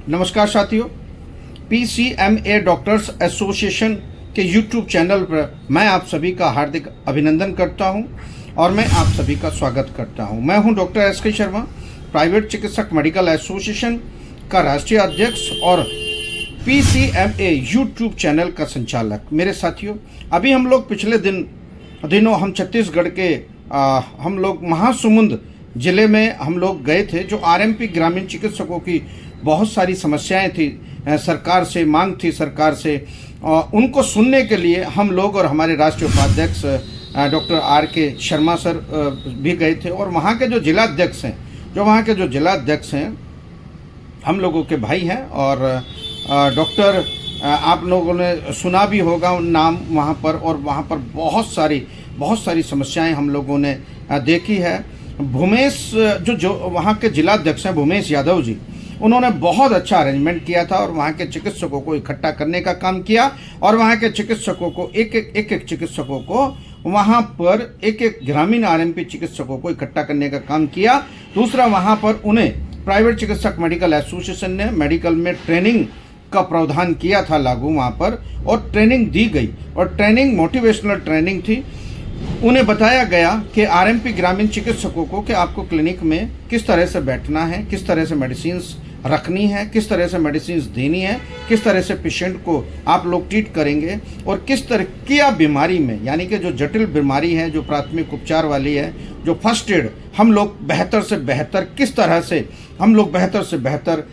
नमस्कार साथियों, PCMA doctors association के यूट्यूब चैनल पर मैं आप सभी का हार्दिक अभिनंदन करता हूं और मैं आप सभी का स्वागत करता हूं। मैं हूं डॉक्टर SK शर्मा, प्राइवेट चिकित्सक मेडिकल एसोसिएशन का राष्ट्रीय अध्यक्ष और PCMA यूट्यूब चैनल का संचालक। मेरे साथियों, अभी हम लोग पिछले दिनों हम छत्तीसगढ़ के हम लोग महासमुंद जिले में हम लोग गए थे। जो RMP ग्रामीण चिकित्सकों की बहुत सारी समस्याएं थी, सरकार से मांग थी, सरकार से उनको सुनने के लिए हम लोग और हमारे राष्ट्रीय उपाध्यक्ष डॉक्टर RK शर्मा सर भी गए थे। और वहाँ के जो जिलाध्यक्ष हैं हम लोगों के भाई हैं और डॉक्टर आप लोगों ने सुना भी होगा नाम वहाँ पर। और वहाँ पर बहुत सारी समस्याएं हम लोगों ने देखी है। भूमेश जो वहाँ के जिलाध्यक्ष हैं, भूमेश यादव जी, उन्होंने बहुत अच्छा अरेंजमेंट किया था और वहाँ के चिकित्सकों को इकट्ठा करने का काम किया और वहाँ के चिकित्सकों को एक चिकित्सकों को वहाँ पर एक ग्रामीण RMP चिकित्सकों को इकट्ठा करने का काम किया। दूसरा, वहाँ पर उन्हें प्राइवेट चिकित्सक मेडिकल एसोसिएशन ने मेडिकल में ट्रेनिंग का प्रावधान किया था लागू वहाँ पर, और ट्रेनिंग दी गई और ट्रेनिंग मोटिवेशनल ट्रेनिंग थी। उन्हें बताया गया कि RMP ग्रामीण चिकित्सकों को कि आपको क्लिनिक में किस तरह से बैठना है, किस तरह से मेडिसिन्स रखनी है, किस तरह से मेडिसिन्स देनी है, किस तरह से पेशेंट को आप लोग ट्रीट करेंगे और किस तरह की बीमारी में, यानी कि जो जटिल बीमारी है, जो प्राथमिक उपचार वाली है, जो फर्स्ट एड, हम लोग बेहतर से बेहतर किस तरह से हम लोग बेहतर से बेहतर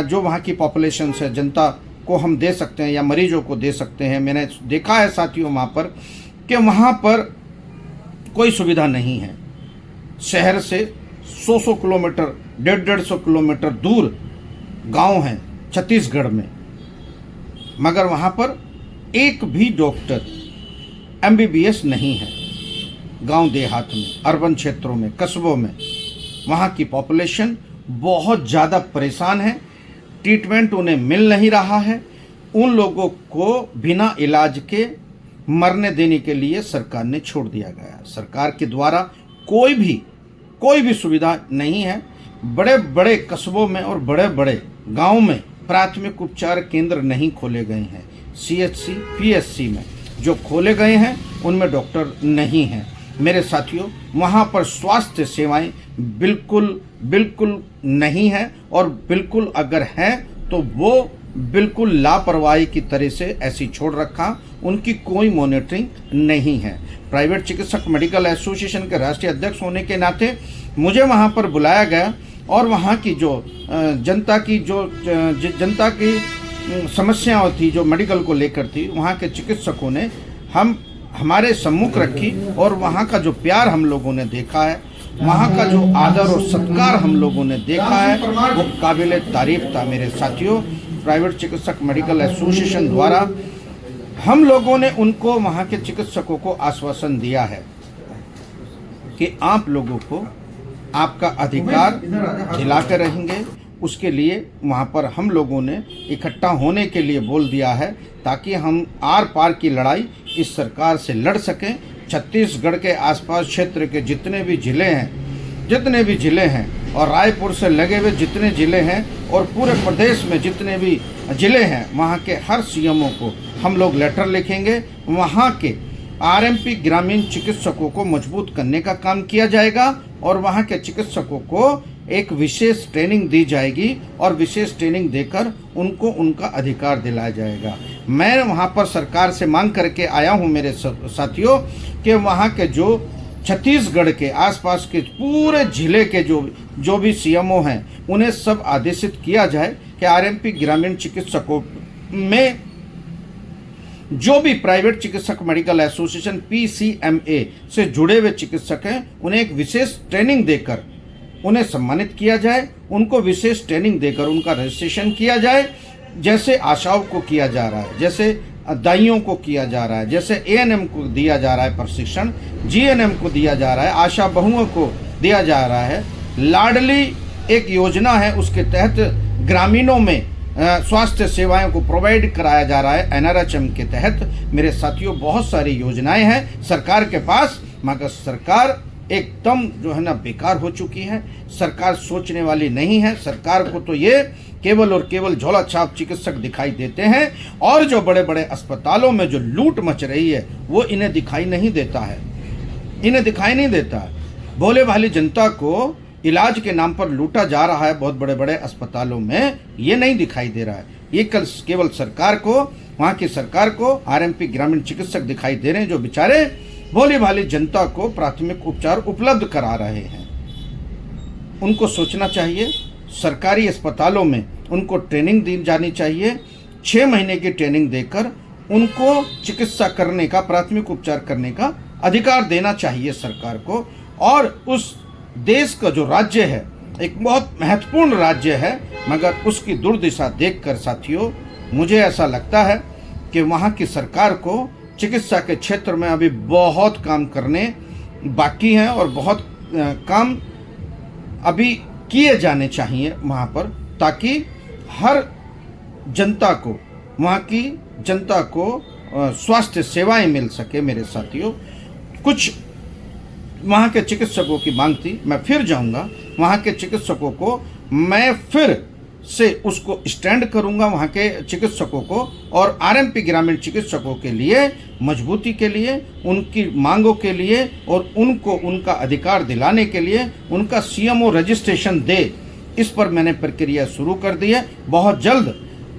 जो वहाँ की पॉपुलेशन है, जनता को हम दे सकते हैं या मरीजों को दे सकते हैं। मैंने देखा है साथियों वहाँ पर कि वहाँ पर कोई सुविधा नहीं है। शहर से 100 किलोमीटर, 150 किलोमीटर दूर गांव हैं छत्तीसगढ़ में, मगर वहाँ पर एक भी डॉक्टर MBBS नहीं है। गांव देहात में, अर्बन क्षेत्रों में, कस्बों में वहाँ की पॉपुलेशन बहुत ज़्यादा परेशान है। ट्रीटमेंट उन्हें मिल नहीं रहा है। उन लोगों को बिना इलाज के मरने देने के लिए सरकार ने छोड़ दिया गया। सरकार के द्वारा कोई भी सुविधा नहीं है। बड़े बड़े कस्बों में और बड़े बड़े गांवों में प्राथमिक उपचार केंद्र नहीं खोले गए हैं। CHC PSC में जो खोले गए हैं उनमें डॉक्टर नहीं हैं। मेरे साथियों, वहाँ पर स्वास्थ्य सेवाएं बिल्कुल नहीं है, और बिल्कुल अगर हैं तो वो बिल्कुल लापरवाही की तरह से ऐसी छोड़ रखा। उनकी कोई मॉनिटरिंग नहीं है। प्राइवेट चिकित्सक मेडिकल एसोसिएशन के राष्ट्रीय अध्यक्ष होने के नाते मुझे वहाँ पर बुलाया गया और वहाँ की जो जनता की समस्याएं थी, जो मेडिकल को लेकर थी, वहाँ के चिकित्सकों ने हमारे सम्मुख रखी और वहाँ का जो प्यार हम लोगों ने देखा है, वहाँ का जो आदर और सत्कार हम लोगों ने देखा है, वो काबिल तारीफ था। मेरे साथियों, प्राइवेट चिकित्सक मेडिकल एसोसिएशन द्वारा हम लोगों ने उनको, वहाँ के चिकित्सकों को आश्वासन दिया है कि आप लोगों को आपका अधिकार दिलाकर रहेंगे। उसके लिए वहाँ पर हम लोगों ने इकट्ठा होने के लिए बोल दिया है ताकि हम आर पार की लड़ाई इस सरकार से लड़ सकें। छत्तीसगढ़ के आसपास क्षेत्र के जितने भी ज़िले हैं और रायपुर से लगे हुए जितने ज़िले हैं और पूरे प्रदेश में जितने भी ज़िले हैं, वहाँ के हर CMO को हम लोग लेटर लिखेंगे। वहाँ के RMP ग्रामीण चिकित्सकों को मजबूत करने का काम किया जाएगा और वहाँ के चिकित्सकों को एक विशेष ट्रेनिंग दी जाएगी और विशेष ट्रेनिंग देकर उनको उनका अधिकार दिलाया जाएगा। मैं वहाँ पर सरकार से मांग करके आया हूँ मेरे साथियों कि वहाँ के जो छत्तीसगढ़ के आसपास के पूरे ज़िले के जो भी CMO हैं, उन्हें सब आदेशित किया जाए कि RMP ग्रामीण चिकित्सकों में जो भी प्राइवेट चिकित्सक मेडिकल एसोसिएशन PCMA से जुड़े हुए चिकित्सक हैं, उन्हें एक विशेष ट्रेनिंग देकर उन्हें सम्मानित किया जाए। उनको विशेष ट्रेनिंग देकर उनका रजिस्ट्रेशन किया जाए, जैसे आशाओं को किया जा रहा है, जैसे दाइयों को किया जा रहा है, जैसे ANM को दिया जा रहा है प्रशिक्षण, GNM को दिया जा रहा है, आशा बहुओं को दिया जा रहा है। लाडली एक योजना है, उसके तहत ग्रामीणों में स्वास्थ्य सेवाओं को प्रोवाइड कराया जा रहा है NRHM के तहत। मेरे साथियों, बहुत सारी योजनाएं हैं सरकार के पास, मगर सरकार एकदम जो है ना बेकार हो चुकी है। सरकार सोचने वाली नहीं है। सरकार को तो ये केवल और केवल झोला छाप चिकित्सक दिखाई देते हैं, और जो बड़े बड़े अस्पतालों में जो लूट मच रही है वो इन्हें दिखाई नहीं देता है। इन्हें दिखाई नहीं देता है। भोले भाली जनता को इलाज के नाम पर लूटा जा रहा है बहुत बड़े बड़े अस्पतालों में, ये नहीं दिखाई दे रहा है। ये केवल सरकार को, वहाँ की सरकार को आरएमपी ग्रामीण चिकित्सक दिखाई दे रहे हैं, जो बेचारे भोली भाली जनता को प्राथमिक उपचार उपलब्ध करा रहे हैं। उनको सोचना चाहिए। सरकारी अस्पतालों में उनको ट्रेनिंग दी जानी चाहिए। 6 महीने की ट्रेनिंग देकर उनको चिकित्सा करने का, प्राथमिक उपचार करने का अधिकार देना चाहिए सरकार को। और उस देश का जो राज्य है, एक बहुत महत्वपूर्ण राज्य है, मगर उसकी दुर्दशा देखकर साथियों मुझे ऐसा लगता है कि वहाँ की सरकार को चिकित्सा के क्षेत्र में अभी बहुत काम करने बाकी हैं, और बहुत काम अभी किए जाने चाहिए वहाँ पर, ताकि हर जनता को, वहाँ की जनता को स्वास्थ्य सेवाएं मिल सके। मेरे साथियों, कुछ वहाँ के चिकित्सकों की मांग थी, मैं फिर जाऊँगा वहाँ के चिकित्सकों को, मैं फिर से उसको स्टैंड करूँगा वहाँ के चिकित्सकों को, और आरएमपी ग्रामीण चिकित्सकों के लिए, मजबूती के लिए, उनकी मांगों के लिए, और उनको उनका अधिकार दिलाने के लिए उनका सीएमओ रजिस्ट्रेशन दे। इस पर मैंने प्रक्रिया शुरू कर दी है। बहुत जल्द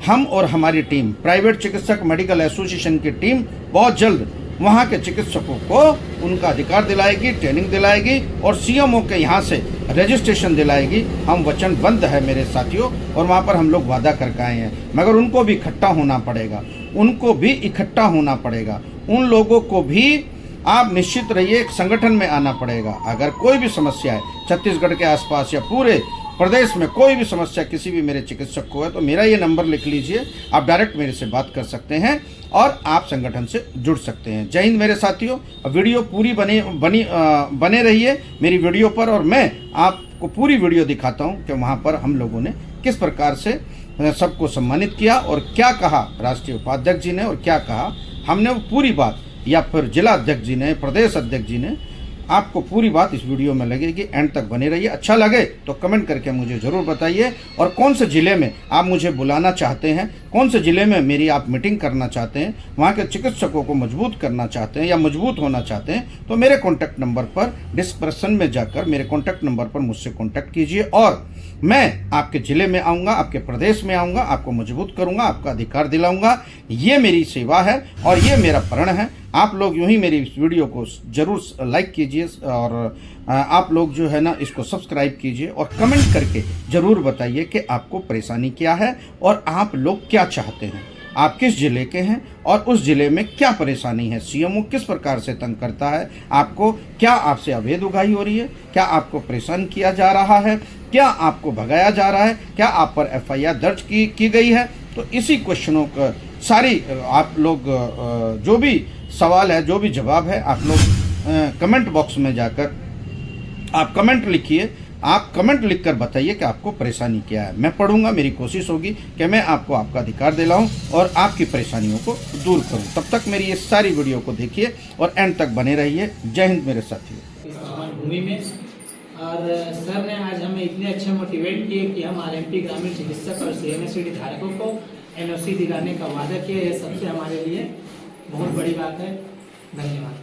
हम और हमारी टीम, प्राइवेट चिकित्सक मेडिकल एसोसिएशन की टीम, बहुत जल्द वहाँ के चिकित्सकों को उनका अधिकार दिलाएगी, ट्रेनिंग दिलाएगी, और सीएमओ के यहाँ से रजिस्ट्रेशन दिलाएगी। हम वचनबद्ध है मेरे साथियों, और वहाँ पर हम लोग वादा करके आए हैं। मगर उनको भी इकट्ठा होना पड़ेगा, उनको भी इकट्ठा होना पड़ेगा। उन लोगों को भी आप निश्चित रहिए एक संगठन में आना पड़ेगा। अगर कोई भी समस्या है छत्तीसगढ़ के आसपास या पूरे प्रदेश में, कोई भी समस्या किसी भी मेरे चिकित्सक को है, तो मेरा ये नंबर लिख लीजिए। आप डायरेक्ट मेरे से बात कर सकते हैं और आप संगठन से जुड़ सकते हैं। जय हिंद मेरे साथियों। वीडियो पूरी बने रहिए मेरी वीडियो पर, और मैं आपको पूरी वीडियो दिखाता हूं कि वहां पर हम लोगों ने किस प्रकार से सबको सम्मानित किया, और क्या कहा राष्ट्रीय उपाध्यक्ष जी ने, और क्या कहा हमने, वो पूरी बात, या फिर जिला अध्यक्ष जी ने, प्रदेश अध्यक्ष जी ने। आपको पूरी बात इस वीडियो में लगेगी। एंड तक बने रहिए। अच्छा लगे तो कमेंट करके मुझे ज़रूर बताइए, और कौन से ज़िले में आप मुझे बुलाना चाहते हैं, कौन से ज़िले में मेरी आप मीटिंग करना चाहते हैं, वहाँ के चिकित्सकों को मजबूत करना चाहते हैं या मजबूत होना चाहते हैं, तो मेरे कॉन्टैक्ट नंबर पर डिस्क्रिप्शन में जाकर मेरे कॉन्टैक्ट नंबर पर मुझसे कॉन्टैक्ट कीजिए, और मैं आपके ज़िले में आऊँगा, आपके प्रदेश में आऊँगा, आपको मजबूत करूँगा, आपका अधिकार दिलाऊँगा। ये मेरी सेवा है और ये मेरा प्रण है। आप लोग यूं ही मेरी इस वीडियो को जरूर लाइक कीजिए, और आप लोग जो है ना इसको सब्सक्राइब कीजिए, और कमेंट करके ज़रूर बताइए कि आपको परेशानी क्या है और आप लोग क्या चाहते हैं, आप किस ज़िले के हैं और उस ज़िले में क्या परेशानी है, सीएमओ किस प्रकार से तंग करता है आपको, क्या आपसे अवैध उगाही हो रही है, क्या आपको परेशान किया जा रहा है, क्या आपको भगाया जा रहा है, क्या आप पर एफआईआर दर्ज की गई है। तो इसी क्वेश्चनों का सारी आप लोग जो भी सवाल है, जो भी जवाब है, आप लोग कमेंट बॉक्स में जाकर आप कमेंट लिखिए। आप कमेंट लिखकर बताइए कि आपको परेशानी क्या है। मैं पढ़ूंगा, मेरी कोशिश होगी कि मैं आपको आपका अधिकार दिलाऊं और आपकी परेशानियों को दूर करूं। तब तक मेरी ये सारी वीडियो को देखिए और एंड तक बने रहिए। जय हिंद मेरे साथियों। भूमि में और सर ने आज हमें इतने अच्छे मोटिवेट किए कि हम आरएमपी ग्रामीण चिकित्सक और सीएमएससीडी धारकों को एनओसी दिलाने का वादा किया। यह सबसे हमारे लिए बहुत बड़ी बात है। धन्यवाद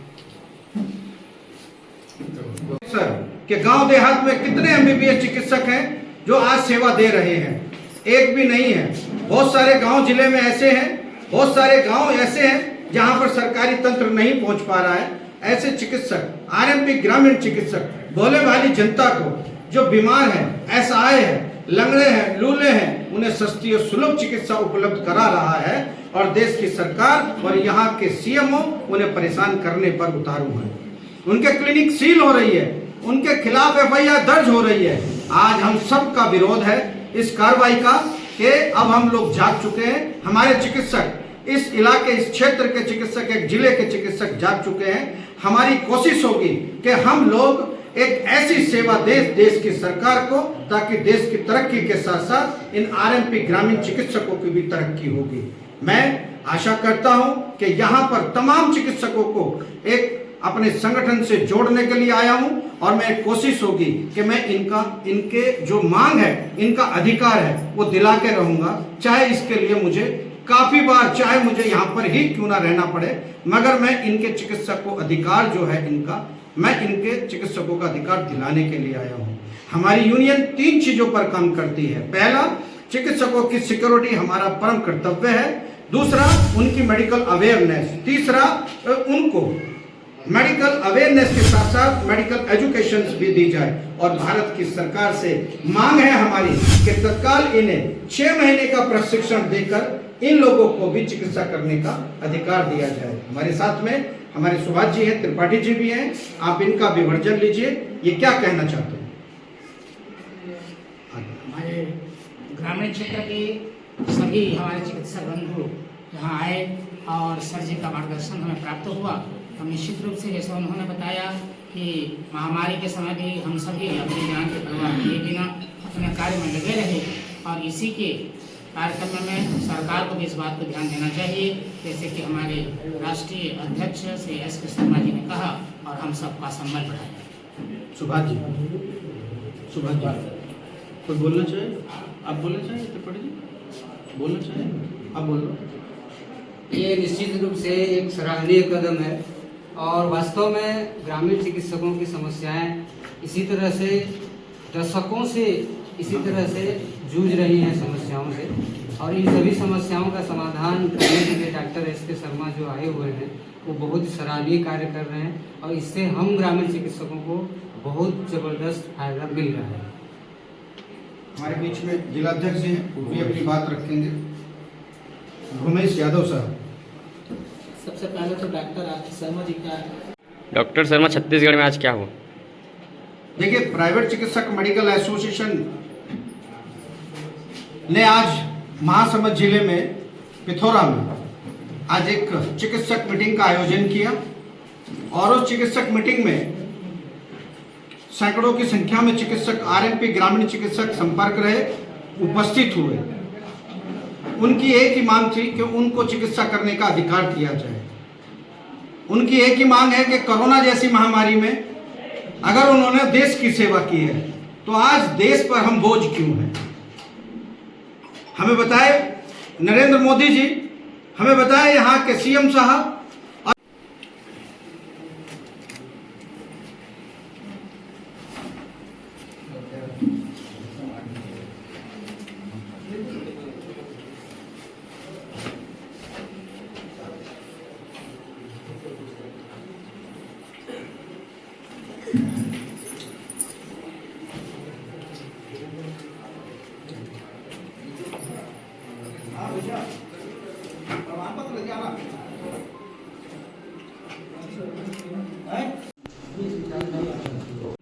सर कि गांव देहात में कितने एमबीबीएस चिकित्सक हैं जो आज सेवा दे रहे हैं? एक भी नहीं है। बहुत सारे गांव जिले में ऐसे हैं, बहुत सारे गांव ऐसे हैं जहां पर सरकारी तंत्र नहीं पहुंच पा रहा है। ऐसे चिकित्सक, आरएमपी ग्रामीण चिकित्सक भोले भाली जनता को, जो बीमार है, असहाय है, लंगड़े हैं, लूले हैं, उन्हें सस्ती और सुलभ चिकित्सा उपलब्ध करा रहा है। और देश की सरकार और यहाँ के सीएमओ उन्हें परेशान करने पर उतारू हैं। उनके क्लिनिक सील हो रही है, उनके खिलाफ एफआईआर दर्ज हो रही है। आज हम सब का विरोध है इस कार्रवाई का कि अब हम लोग जाग चुके हैं। हमारे चिकित्सक, इस इलाके, इस क्षेत्र के चिकित्सक, एक जिले के चिकित्सक जाग चुके हैं। हमारी कोशिश होगी कि हम लोग एक ऐसी सेवा देश की सरकार को, ताकि देश की तरक्की के साथ साथ इन आरएमपी ग्रामीण चिकित्सकों की भी तरक्की होगी। मैं आशा करता हूं कि यहाँ पर तमाम चिकित्सकों को एक अपने संगठन से जोड़ने के लिए आया हूं और मैं कोशिश होगी कि मैं इनके जो मांग है, इनका अधिकार है, वो दिला के रहूंगा, चाहे इसके लिए मुझे काफी बार, चाहे मुझे यहाँ पर ही क्यों ना रहना पड़े, मगर मैं इनके चिकित्सक को अधिकार जो है इनका, मैं इनके चिकित्सकों का अधिकार दिलाने के लिए आया हूँ। हमारी यूनियन 3 चीजों पर काम करती है। पहला, चिकित्सकों की सिक्योरिटी हमारा परम कर्तव्य है। दूसरा, उनकी मेडिकल अवेयरनेस। तीसरा, उनको मेडिकल अवेयरनेस के साथ साथ मेडिकल एजुकेशन भी दी जाए। और भारत की सरकार से मांग है हमारी कि तत्काल इन्हें 6 महीने का प्रशिक्षण देकर इन लोगों को भी चिकित्सा करने का अधिकार दिया जाए। हमारे साथ में हमारे सुभाष जी हैं, त्रिपाठी जी भी हैं, आप इनका भी वर्जन लीजिए। ये क्या कहना चाहते हैं? हमारे ग्रामीण क्षेत्र के सभी हमारे चिकित्सक बंधु यहाँ आए और सर जी का मार्गदर्शन हमें प्राप्त हुआ। तो निश्चित रूप से जैसा उन्होंने बताया कि महामारी के समय भी हम सभी अपनी जान की परवाह किए बिना अपने कार्य में लगे रहे और इसी के कार्यक्रम में सरकार को भी इस बात को ध्यान देना चाहिए, जैसे कि हमारे राष्ट्रीय अध्यक्ष श्री एस के शर्मा जी ने कहा, और हम सबका सम्मान बढ़ाया। सुभाष जी, कोई बोलना चाहिए? आप बोलना चाहिए? त्रिपाठी जी बोलना चाहिए? आप बोलो। ये निश्चित रूप से एक सराहनीय कदम है और वास्तव में ग्रामीण चिकित्सकों की समस्याएं इसी तरह से दशकों से इसी तरह से जूझ रही हैं समस्याओं से, और इन सभी समस्याओं का समाधान करने के लिए डॉक्टर एस के शर्मा जो आए हुए हैं वो बहुत सराहनीय कार्य कर रहे हैं और इससे हम ग्रामीण चिकित्सकों को बहुत ज़बरदस्त फायदा मिल रहा है। हमारे बीच में जिलाध्यक्ष हैं, वो भी अपनी बात रखेंगे। भूमेश यादव साहब। सबसे पहले तो डॉक्टर शर्मा जी का। डॉक्टर शर्मा, छत्तीसगढ़ में आज क्या हुआ? देखिए, प्राइवेट चिकित्सक मेडिकल एसोसिएशन ने आज महासमुंद जिले में पिथौरा में आज एक चिकित्सक मीटिंग का आयोजन किया और उस चिकित्सक मीटिंग में सैकड़ों की संख्या में चिकित्सक, आरएमपी ग्रामीण चिकित्सक संपर्क रहे, उपस्थित हुए। उनकी एक ही मांग थी कि उनको चिकित्सा करने का अधिकार दिया जाए। उनकी एक ही मांग है कि कोरोना जैसी महामारी में अगर उन्होंने देश की सेवा की है तो आज देश पर हम बोझ क्यों हैं? हमें बताए नरेंद्र मोदी जी, हमें बताए यहाँ के सीएम साहब।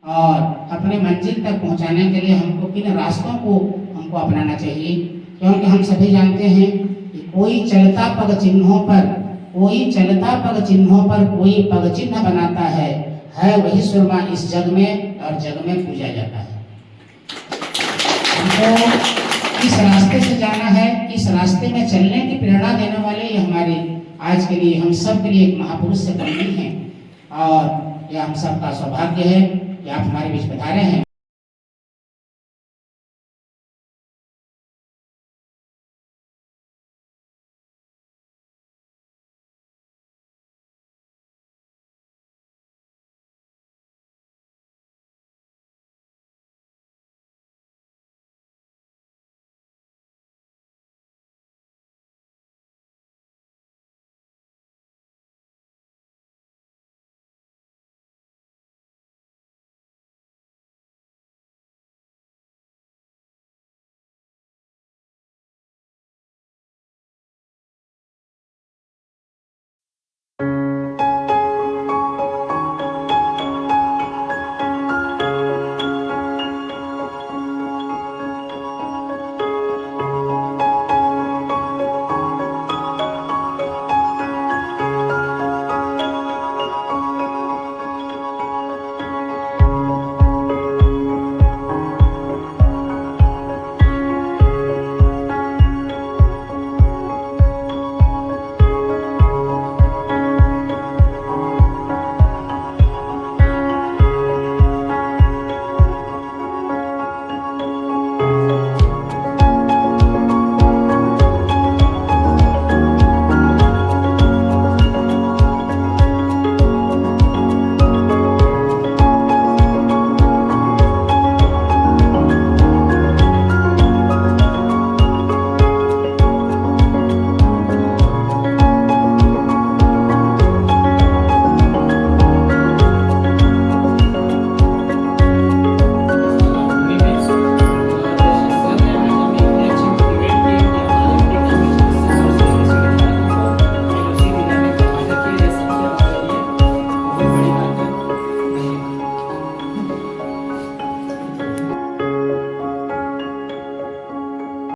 और अपने मंजिल तक पहुंचाने के लिए हमको किन रास्तों को हमको अपनाना चाहिए, क्योंकि हम सभी जानते हैं कि कोई चलता पग चिन्हों पर कोई पग चिन्ह बनाता है वही सुरमा इस जग में और जग में पूजा जाता है। हमको किस रास्ते से जाना है, किस रास्ते में चलने की प्रेरणा देने वाले ये हमारे आज के लिए हम सब के लिए एक महापुरुष से बनी हैं और यह हम सबका सौभाग्य है कि आप हमारे बीच पधारे हैं।